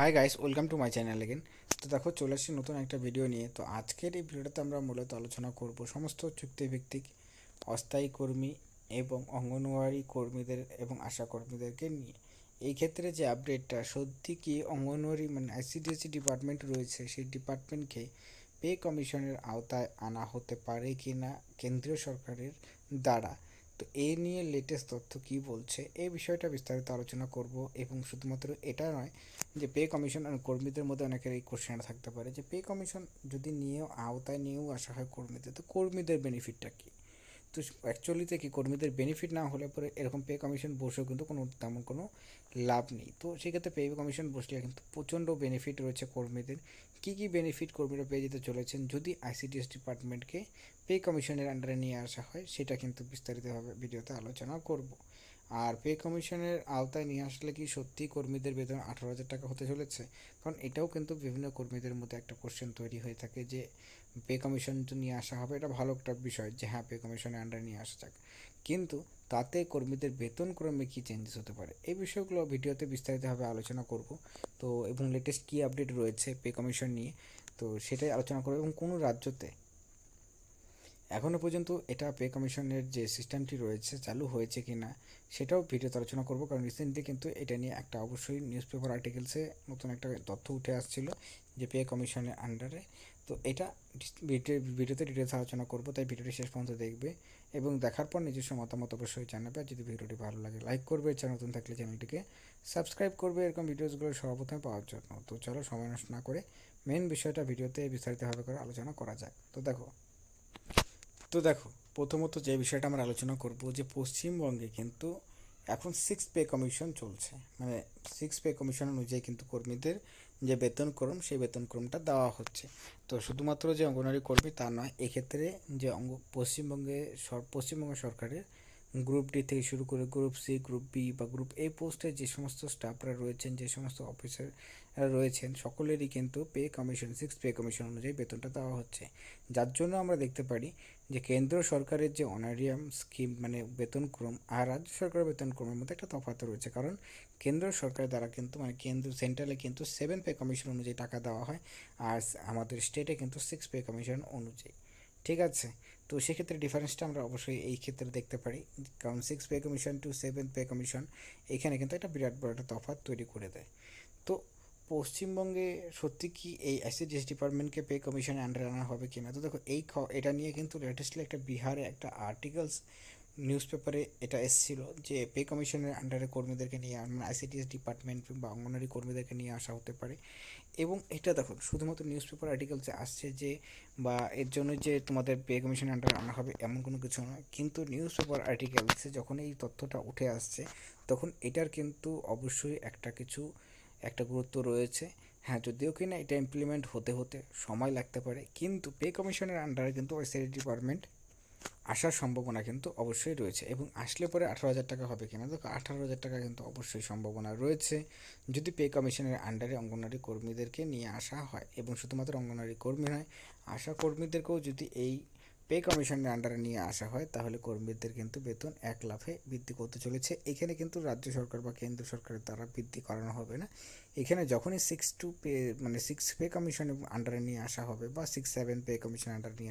Hi guys, welcome to my channel again. তো দেখো, চলে আসছি নতুন একটা ভিডিও নিয়ে। তো আজকের এই ভিডিওটাতে আমরা মূলত আলোচনা করব সমস্ত চুক্তিভিত্তিক অস্থায়ী কর্মী এবং অঙ্গনওয়াড়ি কর্মীদের এবং আশা কর্মীদেরকে নিয়ে। এই ক্ষেত্রে যে আপডেটটা, সত্যি কি অঙ্গনওয়াড়ি মানে আইসিডিএসি ডিপার্টমেন্ট রয়েছে, সেই ডিপার্টমেন্টকে পে কমিশনের আওতায় আনা হতে পারে কি না কেন্দ্রীয় সরকারের দ্বারা। তো এই নিয়ে লেটেস্ট তথ্য কী বলছে, এই বিষয়টা বিস্তারিত আলোচনা করব। এবং শুধুমাত্র এটা নয় যে পে কমিশন আর কর্মীদের মধ্যে অনেকের এই কোশ্চেনটা থাকতে পারে যে পে কমিশন যদি নিয়েও আওতায় নিয়েও আসা হয় কর্মীদের, তো কর্মীদের বেনিফিটটা কী। তো অ্যাকচুয়ালিতে কি কর্মীদের বেনিফিট না হলে পরে এরকম পে কমিশন বসেও কিন্তু কোনো তেমন কোনো লাভ নেই। তো সেক্ষেত্রে পে কমিশন বসলে কিন্তু প্রচণ্ড বেনিফিট রয়েছে কর্মীদের। কী কী বেনিফিট কর্মীরা পেয়ে যেতে চলেছেন যদি আইসিডিএস ডিপার্টমেন্টকে পে কমিশনের আন্ডারে নিয়ে আসা হয়, সেটা কিন্তু বিস্তারিতভাবে ভিডিওতে আলোচনা করব। আর পে কমিশনের আওতায় নিয়ে আসলে কি সত্যি কর্মীদের বেতন 18,000 টাকা হতে চলেছে? কারণ এটাও কিন্তু বিভিন্ন কর্মীদের মধ্যে একটা কোশ্চেন তৈরি হয়ে থাকে যে পে কমিশন তো নিয়ে আসা হবে, এটা ভালো একটা বিষয় যে হ্যাঁ পে কমিশনের আন্ডারে নিয়ে আসা যাক, কিন্তু তাতে কর্মীদের বেতন ক্রমে কী চেঞ্জেস হতে পারে, এই বিষয়গুলো ভিডিওতে বিস্তারিতভাবে আলোচনা করব। তো এবং লেটেস্ট কী আপডেট রয়েছে পে কমিশন নিয়ে, তো সেটাই আলোচনা করব। এবং কোনো রাজ্যতে এখনও পর্যন্ত এটা পে কমিশনের যে সিস্টেমটি রয়েছে চালু হয়েছে কি না, সেটাও ভিডিওতে আলোচনা করব। কারণ রিসেন্টলি কিন্তু এটা নিয়ে একটা অবশ্যই নিউজ পেপার আর্টিকেলসে নতুন একটা তথ্য উঠে আসছিল যে পে কমিশনের আন্ডারে। তো এটা ভিডিওতে ডিটেলস আলোচনা করব, তাই ভিডিওটি শেষ পর্যন্ত দেখবে এবং দেখার পর নিজস্ব মতামত অবশ্যই জানাবে। আর যদি ভিডিওটি ভালো লাগে লাইক করবে, চ্যানেল নতুন থাকলে চ্যানেলটিকে সাবস্ক্রাইব করবে এরকম ভিডিওসগুলো সর্বপ্রথমে পাওয়ার জন্য। তো চলো সময় নষ্ট না করে মেন বিষয়টা ভিডিওতে বিস্তারিতভাবে করে আলোচনা করা যাক। তো দেখো, প্রথমত যে বিষয়টা আমরা আলোচনা করব যে পশ্চিমবঙ্গে কিন্তু এখন 6 পে কমিশন চলছে। মানে 6 পে কমিশন অনুযায়ী কিন্তু কর্মীদের যে বেতনক্রম, সেই বেতনক্রমটা দেওয়া হচ্ছে। তো শুধুমাত্র যে অঙ্গনওয়াড়ি কর্মী তা নয়, এক্ষেত্রে যে পশ্চিমবঙ্গ সরকারের গ্রুপ ডি থেকে শুরু করে গ্রুপ সি, গ্রুপ বি বা গ্রুপ এ পোস্টে যে সমস্ত স্টাফরা রয়েছেন, যে সমস্ত অফিসার রয়েছেন, সকলেরই কিন্তু পে কমিশন 6 পে কমিশন অনুযায়ী বেতনটা দেওয়া হচ্ছে। যার জন্য আমরা দেখতে পারি যে কেন্দ্র সরকারের যে অনারিয়াম স্কিম মানে বেতনক্রম আর রাজ্য সরকারের বেতনক্রমের মধ্যে একটা তফাৎ রয়েছে। কারণ কেন্দ্র সরকারের দ্বারা কিন্তু মানে কেন্দ্র সেন্ট্রালে কিন্তু 7 পে কমিশন অনুযায়ী টাকা দেওয়া হয়, আর আমাদের স্টেটে কিন্তু 6 পে কমিশন অনুযায়ী। ঠিক আছে, তো সেক্ষেত্রে ডিফারেন্সটা আমরা অবশ্যই এই ক্ষেত্রে দেখতে পারি। কারণ 6 pay commission to 7 pay commission এখানে কিন্তু একটা বিরাট বড় একটা তফাৎ তৈরি করে দেয়। তো পশ্চিমবঙ্গে সত্যি কি এই আইসিডিএস ডিপার্টমেন্টকে পে কমিশনের আন্ডারে আনা হবে কি না? তো দেখো, এটা নিয়ে কিন্তু লেটেস্টলি একটা বিহারে একটা আর্টিকেলস নিউজ পেপারে এটা এসেছিল যে পে কমিশনের আন্ডারে কর্মীদেরকে নিয়ে মানে আইসিডিএস ডিপার্টমেন্ট বা অঙ্গনওয়াড়ি কর্মীদেরকে নিয়ে আসা হতে পারে। এবং এটা দেখো শুধুমাত্র নিউজ পেপার আর্টিকেলসে আসছে যে বা এর জন্য যে তোমাদের পে কমিশনের আন্ডারে আনা হবে এমন কোনো কিছু নয়। কিন্তু নিউজ পেপার আর্টিকেলসে যখন এই তথ্যটা উঠে আসছে, তখন এটার কিন্তু অবশ্যই একটা গুরুত্ব রয়েছে। হ্যাঁ, যদিও কিনা এটা ইমপ্লিমেন্ট হতে হতে সময় লাগতে পারে, কিন্তু পে কমিশনের আন্ডারে কিন্তু ওই ডিপার্টমেন্ট আসার সম্ভাবনা কিন্তু অবশ্যই রয়েছে। এবং আসলে পরে 18,000 টাকা হবে কিনা, দেখো 18,000 টাকা কিন্তু অবশ্যই সম্ভাবনা রয়েছে যদি পে কমিশনের আন্ডারে অঙ্গনওয়াড়ি কর্মীদেরকে নিয়ে আসা হয়। এবং শুধুমাত্র অঙ্গনওয়াড়ি কর্মী নয়, আশা কর্মীদেরকেও যদি এই পে কমিশনের আন্ডারে নিয়ে আসা হয়, তাহলে কর্মীদের কিন্তু বেতন 1 লাফে বৃদ্ধি করতে চলেছে। এখানে কিন্তু রাজ্য সরকার বা কেন্দ্র সরকারের দ্বারা বৃদ্ধি করানো হবে না। এখানে যখনই 6 পে কমিশনের আন্ডারে নিয়ে আসা হবে বা 6-7 পে কমিশনের আন্ডারে নিয়ে